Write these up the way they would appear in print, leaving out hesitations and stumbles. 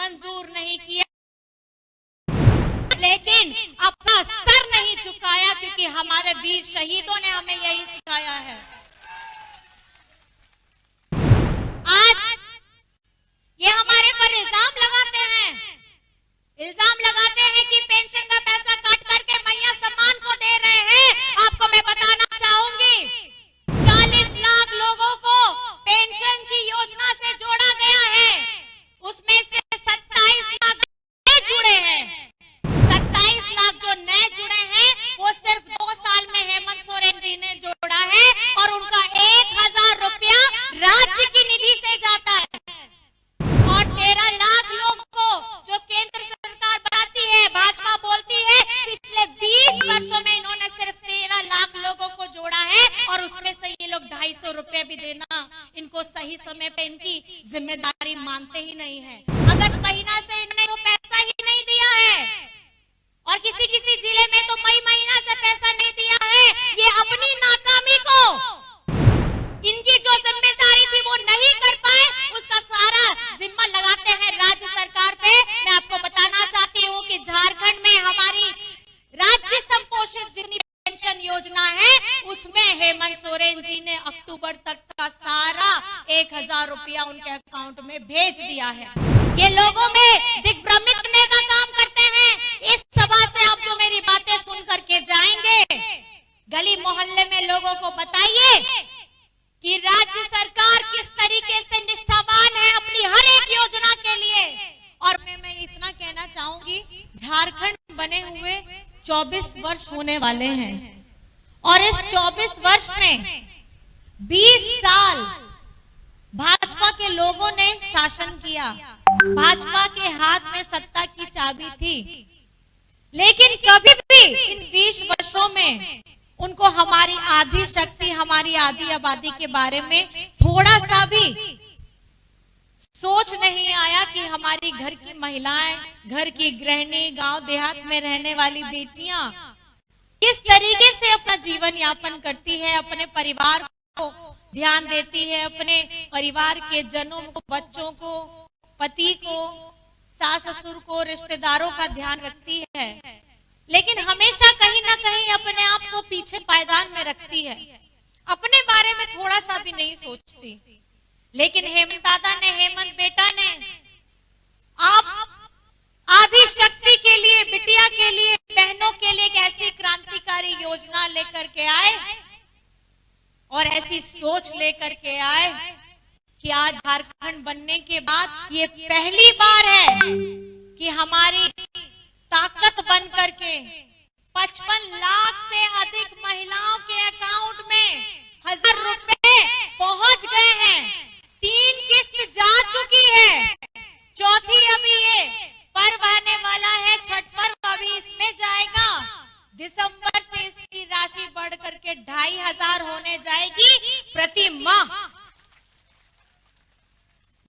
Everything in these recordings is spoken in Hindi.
मंजूर नहीं किया, लेकिन अपना सर नहीं झुकाया, क्योंकि हमारे वीर शहीदों ने हमें यही सिखाया है। आज ये हमारे पर इल्जाम लगाते हैं कि पेंशन का पैसा काट करके मैया सम्मान को दे रहे हैं। आपको मैं बताना चाहूंगी, 40 लाख लोगों को पेंशन की योजना से जोड़ा गया है, उसमें से 27 लाख नए जुड़े हैं। 27 लाख जो नए जुड़े हैं वो सिर्फ 2 साल में हेमंत सोरेन जी ने जोड़ा है, और उनका 1000 रुपया राज्य की निधि से जाता है। और 13 लाख लोग को जो केंद्र सरकार बताती है, भाजपा बोलती है, पिछले 20 वर्षों में इन्होंने सिर्फ 13 लाख लोगों को जोड़ा है, और उसमें से ये लोग 250 रुपए भी देना इनको सही समय पे इनकी जिम्मेदारी मानते ही नहीं है। अगस्त महीना से इन्होंने वो पैसा ही नहीं दिया है, और किसी किसी जिले में तो मई महीना से पैसा नहीं दिया है। ये अपनी नाकामी को, इनकी जो जिम्मेदारी थी वो नहीं कर पाए, उसका सारा जिम्मा लगाते हैं राज्य सरकार पे। मैं आपको बताना चाहती हूँ कि झारखंड में हमारी राज्य संपोषित जितनी पेंशन योजना है, उसमें हेमंत सोरेन जी ने अक्टूबर तक का सारा 1000 रुपया उनके अकाउंट में भेज दिया है। ये लोगों में दिग्भ्रमित करने का काम करते हैं। इस सभा से आप जो मेरी बातें सुन करके जाएंगे, गली मोहल्ले में लोगों को बताइए कि राज्य सरकार किस तरीके से निष्ठावान है अपनी हर एक योजना के लिए। और मैं इतना कहना चाहूंगी, झारखंड बने हुए 24 वर्ष होने वाले हैं, और इस 24 वर्ष में 20 साल भाजपा के लोगों ने शासन किया। भाजपा के हाथ में सत्ता की चाबी थी, लेकिन कभी भी इन 20 वर्षों में उनको हमारी आधी शक्ति, हमारी आधी आबादी के बारे में थोड़ा सा भी सोच नहीं आया कि हमारी घर की महिलाएं, घर की गृहिणी, गांव देहात में रहने वाली बेटियां किस तरीके से अपना जीवन यापन करती है, अपने परिवार को ध्यान देती है, अपने परिवार के जनों को, बच्चों को, पति को, सास ससुर को, रिश्तेदारों का ध्यान रखती है, लेकिन हमेशा कहीं ना कहीं अपने आप को पीछे पायदान में रखती है, अपने बारे में थोड़ा सा भी नहीं सोचती। लेकिन हेमंत दादा ने, हेमंत बेटा ने, आप आधी शक्ति के लिए, बिटिया के लिए, बहनों के लिए एक ऐसी क्रांतिकारी योजना लेकर के आए, और ऐसी सोच लेकर के आए कि आज झारखंड बनने के बाद ये पहली बार है कि हमारी ताकत बन करके 55 लाख से अधिक महिलाओं के अकाउंट में 1000 रुपए पहुंच गए हैं। 3 किस्त जा चुकी है, चौथी अभी ये पर्व आने वाला है, छठ पर्व अभी इसमें जाएगा। दिसंबर से इसकी राशि बढ़ करके 2500 होने जाएगी प्रति माह।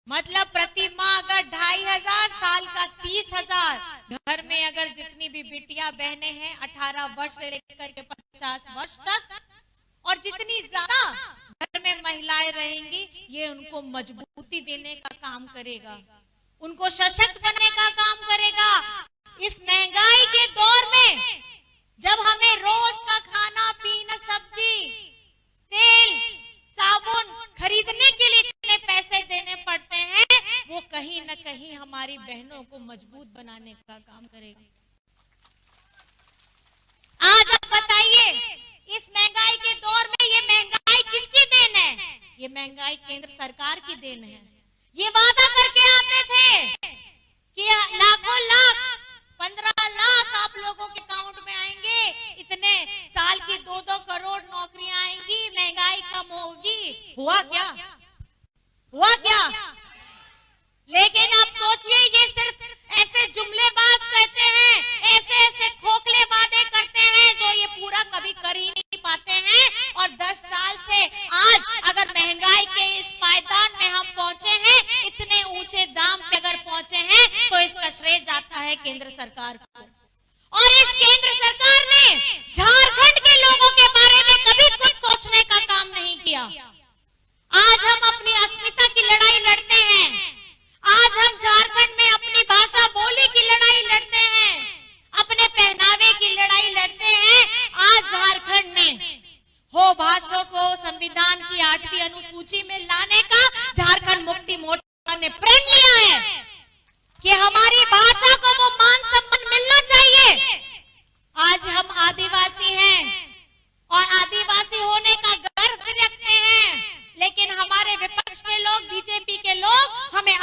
मतलब प्रति माह अगर 2500, साल का 30,000। घर में अगर जितनी भी बिटिया बहनें हैं 18 वर्ष से लेकर के 50 वर्ष तक, और जितनी ज्यादा घर में महिलाएं रहेंगी, ये उनको मजबूती देने का काम करेगा, उनको सशक्त बनने का काम करेगा। इस महंगाई के दौर में जब हमें रोज का खाना पीना, सब्जी, तेल, साबुन खरीदने के लिए इतने पैसे देने पड़ते हैं, वो कहीं न कहीं हमारी बहनों को मजबूत बनाने का काम करेगा। आज आप बताइए, इस महंगाई के दौर में ये महंगाई किसकी देन है? ये महंगाई केंद्र सरकार की देन है। ये वादा करके आते थे कि लाखों लाख, 15 लाख आप लोगों के अकाउंट में आएंगे, इतने साल की 2-2 करोड़ नौकरियां आएंगी, महंगाई कम होगी। हुआ क्या? हुआ क्या? लेकिन आप सोचिए, ये सिर्फ ऐसे जुमलेबाज कहते हैं, ऐसे ऐसे खोखले वादे करते हैं जो ये पूरा कभी कर ही नहीं पाते हैं। और 10 साल से आज अगर महंगाई के इस पायदान में हम पहुंचे हैं, इतने ऊंचे दाम पे अगर पहुंचे हैं, तो इसका श्रेय जाता है केंद्र सरकार को। और इस केंद्र सरकार ने झारखंड के लोगों के बारे में कभी कुछ सोचने का काम नहीं किया। आज हम अपनी अस्मिता की लड़ाई लड़ते हैं, आज हम झारखंड में अपनी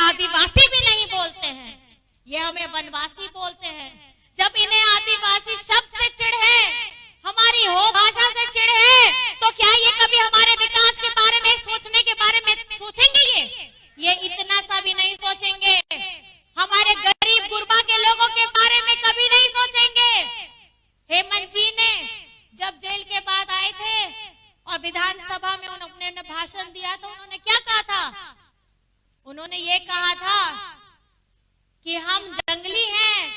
आदिवासी भी नहीं बोलते हैं, ये हमें वनवासी बोलते हैं। जब इन्हें आदिवासी शब्द से चिढ़ है, हमारी हो भाषा से चिढ़ है, तो क्या ये कभी हमारे विकास के बारे में सोचने के बारे में सोचेंगे? ये इतना सा भी नहीं सोचेंगे। हमारे गरीब गुरबा के लोगों के बारे में कभी नहीं सोचेंगे। हेमंत जी ने जब जेल के बाद आए थे और विधानसभा में उन्होंने भाषण दिया तो उन्होंने क्या कहा था? उन्होंने ये कहा था कि हम जंगली हैं,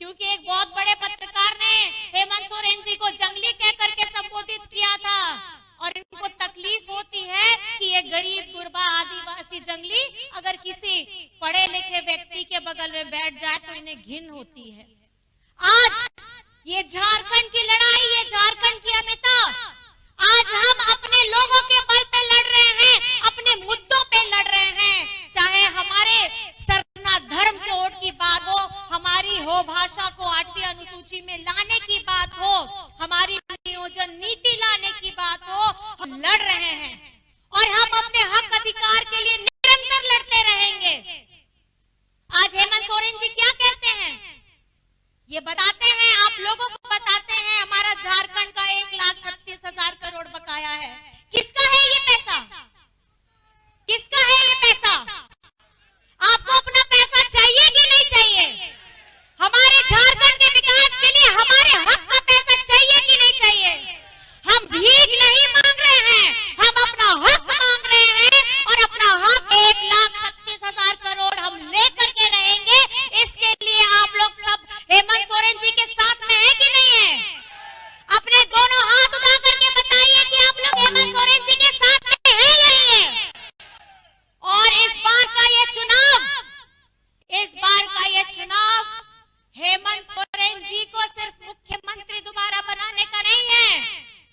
क्योंकि एक बहुत बड़े पत्रकार ने हेमंत सोरेन जी को जंगली कह करके संबोधित किया था और इनको तकलीफ होती है कि ये गरीब गुरबा आदिवासी जंगली अगर किसी पढ़े लिखे व्यक्ति के बगल में बैठ जाए तो इन्हें घिन होती है। आज ये झारखंड की लड़ाई, ये झारखंड की अमिता, आज हम अपने लोगों के बल पे लड़ रहे हैं, अपने मुद्दों पे लड़ रहे हैं। चाहे हमारे सरना धर्म के ओट की बात हो, हमारी हो भाषा को 8वीं अनुसूची में लाने की बात हो, हमारी नियोजन नीति लाने की बात हो, हम लड़ रहे हैं और हम अपने हक अधिकार के लिए निरंतर लड़ते रहेंगे। आज हेमंत सोरेन जी क्या कहते हैं? ये बताते हैं, आप लोगों को बताते हैं हमारा झारखंड का 1,36,000 करोड़ बकाया है। किसका है ये पैसा? किसका है ये पैसा? आपको अपना पैसा चाहिए कि नहीं चाहिए? हमारे झारखंड के विकास के लिए हमारे हक का पैसा चाहिए कि नहीं चाहिए? हम भीख नहीं मांग रहे हैं, हम अपना हक मांग रहे हैं और अपना हक 1,36,000 करोड़ हम लेकर के रहेंगे। इसके लिए आप लोग सब हेमंत सोरेन जी के साथ में है कि नहीं है? अपने दोनों हाथ उठा करके बताइए कि आप लोग हेमंत सोरेन जी के साथ में है या नहीं है? और इस बार का ये चुनाव हेमंत सोरेन जी को सिर्फ मुख्यमंत्री दोबारा बनाने का नहीं है,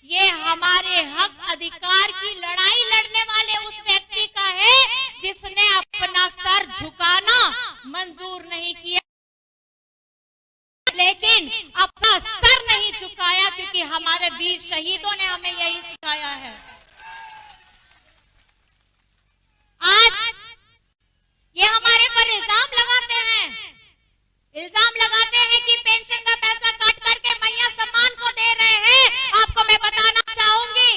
ये हमारे हक अधिकार की लड़ाई लड़ने वाले उस व्यक्ति का है जिसने अपना सर झुकाना मंजूर नहीं किया, लेकिन अपना सर नहीं झुकाया, क्योंकि हमारे वीर शहीदों ने हमें यही सिखाया है। आज ये हमारे पर इल्जाम लगाते हैं कि पेंशन का पैसा काट करके मैया सम्मान को दे रहे हैं। आपको मैं बताना चाहूंगी,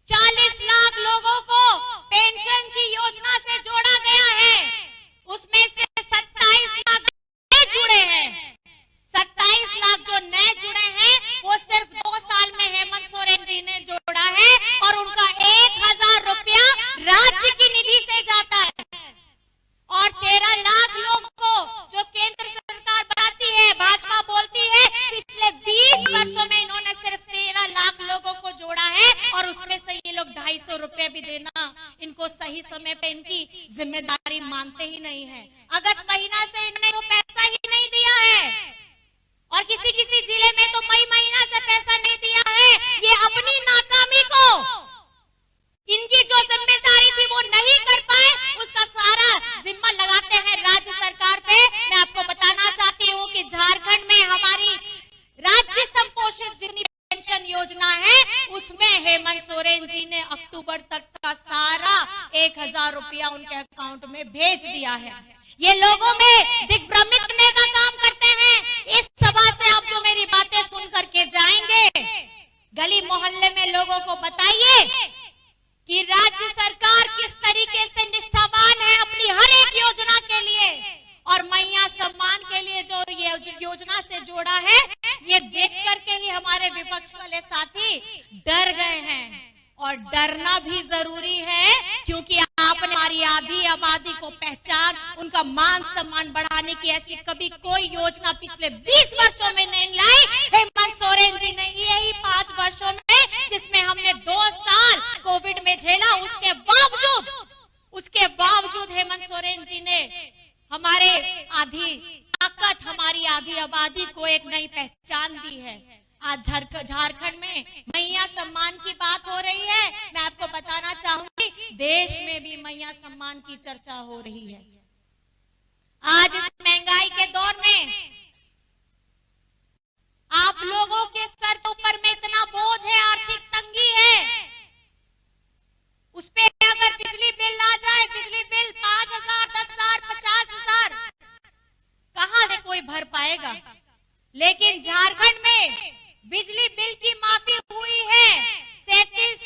40 लाख लोगों को पेंशन की योजना से जोड़ा गया है, उसमें से 27 लाख नए जुड़े हैं। 27 लाख जो नए जुड़े हैं वो सिर्फ 2 साल में हेमंत सोरेन जी ने जोड़ा है और उनका 1,000 रुपया राज्य की निधि से जाता है। और 13 लाख लोग को जो केंद्र सरकार बनाती है, भाजपा बोलती है, पिछले 20 वर्षों में इन्होंने सिर्फ 13 लाख लोगों को जोड़ा है और उसमें से ये लोग 250 रुपए भी देना इनको सही समय पे इनकी जिम्मेदारी मानते ही नहीं है। अगस्त महीना से इन्होंने वो पैसा ही नहीं दिया है और किसी जिले में तो मई महीना से पैसा नहीं दिया है। ये अपनी नाकामी को, इनकी जो जिम्मेदारी थी वो नहीं कर पाए, उसका सारा जिम्मा लगाते हैं राज्य सरकार पे। मैं आपको बताना चाहती हूँ कि झारखंड में हमारी राज्य संपोषित जितनी पेंशन योजना है उसमें हेमंत सोरेन जी ने अक्टूबर तक का सारा 1,000 रुपया उनके अकाउंट में भेज दिया है। ये लोगों में दिग्भ्रमित करने का काम करते हैं। इस सभा से आप जो मेरी बातें सुन करके जाएंगे, गली मोहल्ले में लोगों को बताइए कि राज्य सरकार किस तरीके से निष्ठावान है अपनी हर एक योजना के लिए, और मैया सम्मान के लिए जो ये योजना से जोड़ा है, ये देख करके ही हमारे विपक्ष वाले साथी डर गए हैं। और डरना भी जरूरी है, क्योंकि आपने हमारी आधी आबादी को पहचान, उनका मान सम्मान बढ़ाने की ऐसी कभी कोई योजना पिछले 20 वर्षों में नहीं लाई। हेमंत सोरेन जी ने यही 5 वर्षों में, जिसमें हमने 2 साल कोविड में झेला, उसके बावजूद हेमंत सोरेन जी ने हमारे आधी ताकत, हमारी आधी आबादी को एक नई पहचान दी है। आज झारखंड में मैया सम्मान की बात हो रही है। मैं आपको बताना चाहूंगी, देश में भी मैया सम्मान की चर्चा हो रही है। आज इस महंगाई के दौर में आप लोगों के सर के ऊपर में इतना बोझ है, आर्थिक तंगी है, उस पे अगर बिजली बिल आ जाए, बिजली बिल 5,000, 10,000, लेकिन झारखंड में बिजली बिल की माफी हुई है। 37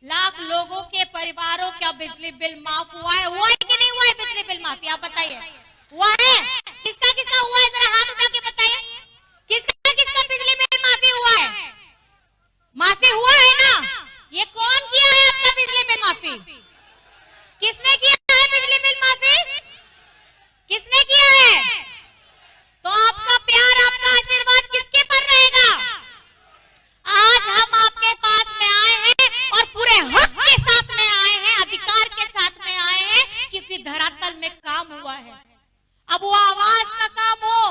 लाख लोगों के परिवारों का बिजली बिल माफ हुआ है कि नहीं हुआ है? बिजली बिल माफी आप बताइए, हुआ है? किसका किसका हुआ है? जरा हाथ उठा के बताइए, किसका किसका बिजली बिल माफी हुआ है? माफी हुआ है ना? ये कौन किया है आपका बिजली बिल माफी? किसने किया है बिजली बिल माफी? किसने किया है? तो आपका प्यार, आपका आशीर्वाद किसके पर रहेगा? आज हम आपके पास में आए हैं और पूरे हक के साथ में आए हैं, अधिकार के साथ में आए हैं, क्योंकि धरातल में काम हुआ है। अब वो आवास का काम हो,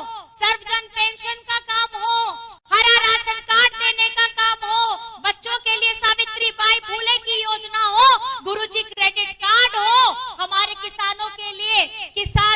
सर्वजन पेंशन का काम हो, हरा राशन कार्ड देने का काम हो, बच्चों के लिए सावित्री बाई फुले की योजना हो, गुरुजी क्रेडिट कार्ड हो, हमारे किसानों के लिए किसान